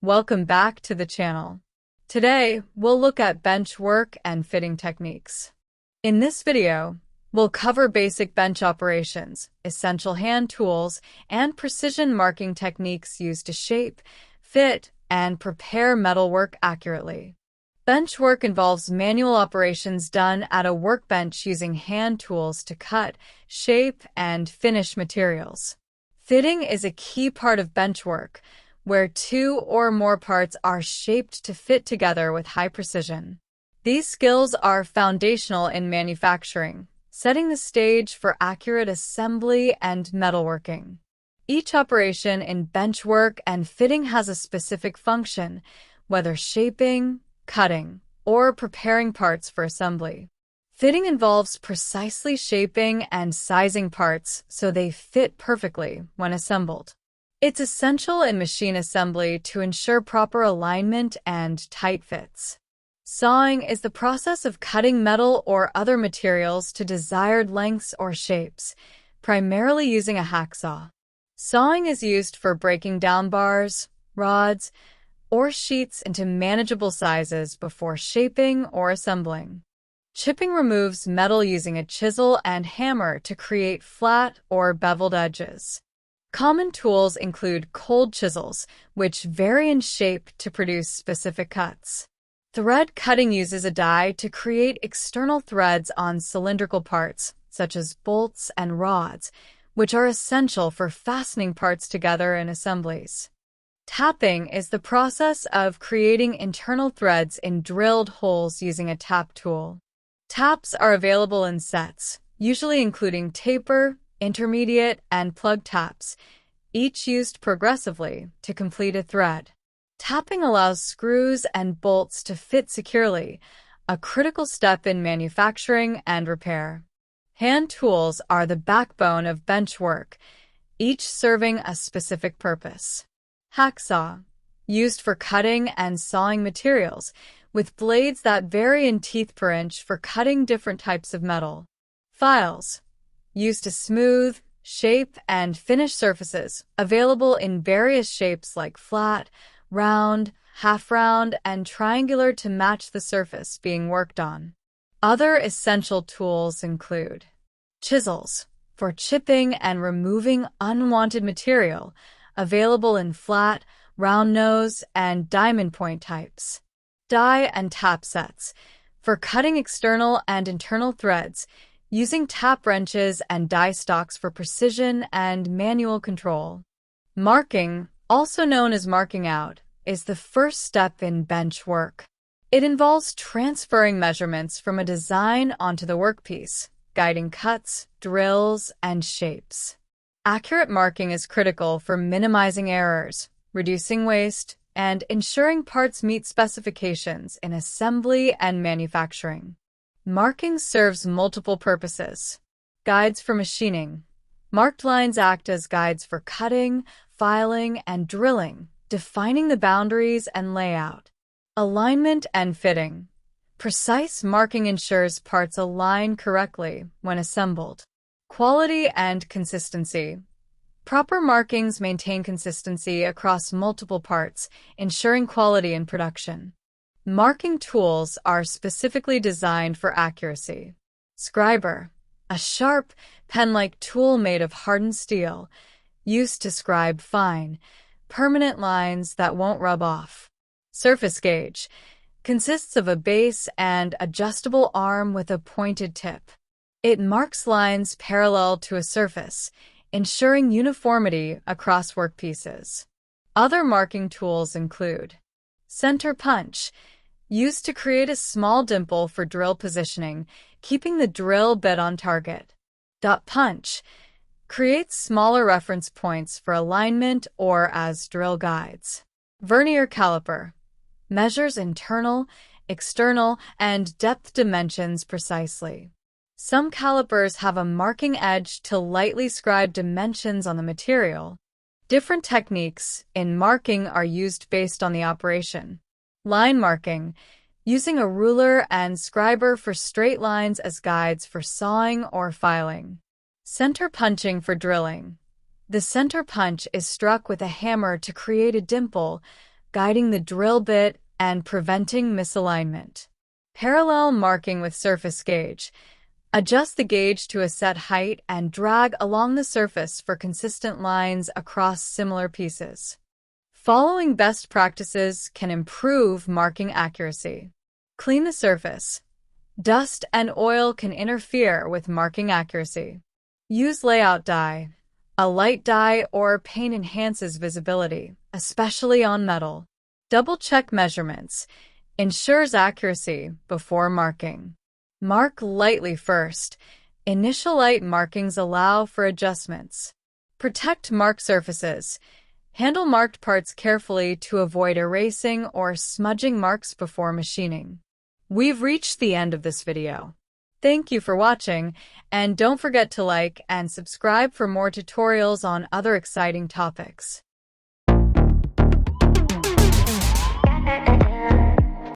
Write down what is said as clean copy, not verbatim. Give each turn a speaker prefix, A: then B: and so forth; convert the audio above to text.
A: Welcome back to the channel. Today, we'll look at bench work and fitting techniques. In this video, we'll cover basic bench operations, essential hand tools, and precision marking techniques used to shape, fit, and prepare metalwork accurately. Bench work involves manual operations done at a workbench using hand tools to cut, shape, and finish materials. Fitting is a key part of bench work, where two or more parts are shaped to fit together with high precision. These skills are foundational in manufacturing, setting the stage for accurate assembly and metalworking. Each operation in bench work and fitting has a specific function, whether shaping, cutting, or preparing parts for assembly. Fitting involves precisely shaping and sizing parts so they fit perfectly when assembled. It's essential in machine assembly to ensure proper alignment and tight fits. Sawing is the process of cutting metal or other materials to desired lengths or shapes, primarily using a hacksaw. Sawing is used for breaking down bars, rods, or sheets into manageable sizes before shaping or assembling. Chipping removes metal using a chisel and hammer to create flat or beveled edges. Common tools include cold chisels, which vary in shape to produce specific cuts. Thread cutting uses a die to create external threads on cylindrical parts, such as bolts and rods, which are essential for fastening parts together in assemblies. Tapping is the process of creating internal threads in drilled holes using a tap tool. Taps are available in sets, usually including taper, intermediate, and plug taps, each used progressively to complete a thread. Tapping allows screws and bolts to fit securely, a critical step in manufacturing and repair. Hand tools are the backbone of bench work, each serving a specific purpose. Hacksaw, used for cutting and sawing materials, with blades that vary in teeth per inch for cutting different types of metal. Files, used to smooth, shape, and finish surfaces, available in various shapes like flat, round, half-round, and triangular to match the surface being worked on. Other essential tools include chisels, for chipping and removing unwanted material, available in flat, round nose, and diamond point types. Die and tap sets, for cutting external and internal threads, using tap wrenches and die stocks for precision and manual control. Marking, also known as marking out, is the first step in bench work. It involves transferring measurements from a design onto the workpiece, guiding cuts, drills, and shapes. Accurate marking is critical for minimizing errors, reducing waste, and ensuring parts meet specifications in assembly and manufacturing. Marking serves multiple purposes. Guides for machining. Marked lines act as guides for cutting, filing, and drilling, defining the boundaries and layout. Alignment and fitting. Precise marking ensures parts align correctly when assembled. Quality and consistency. Proper markings maintain consistency across multiple parts, ensuring quality in production. Marking tools are specifically designed for accuracy. Scriber, a sharp, pen-like tool made of hardened steel, used to scribe fine, permanent lines that won't rub off. Surface gauge, consists of a base and adjustable arm with a pointed tip. It marks lines parallel to a surface, ensuring uniformity across workpieces. Other marking tools include center punch, used to create a small dimple for drill positioning, keeping the drill bit on target. Dot punch, creates smaller reference points for alignment or as drill guides. Vernier caliper, measures internal, external, and depth dimensions precisely. Some calipers have a marking edge to lightly scribe dimensions on the material. Different techniques in marking are used based on the operation. Line marking, using a ruler and scriber for straight lines as guides for sawing or filing. Center punching for drilling. The center punch is struck with a hammer to create a dimple, guiding the drill bit and preventing misalignment. Parallel marking with surface gauge. Adjust the gauge to a set height and drag along the surface for consistent lines across similar pieces. Following best practices can improve marking accuracy. Clean the surface. Dust and oil can interfere with marking accuracy. Use layout dye. A light dye or paint enhances visibility, especially on metal. Double-check measurements. Ensures accuracy before marking. Mark lightly first. Initial light markings allow for adjustments. Protect marked surfaces. Handle marked parts carefully to avoid erasing or smudging marks before machining. We've reached the end of this video. Thank you for watching, and don't forget to like and subscribe for more tutorials on other exciting topics.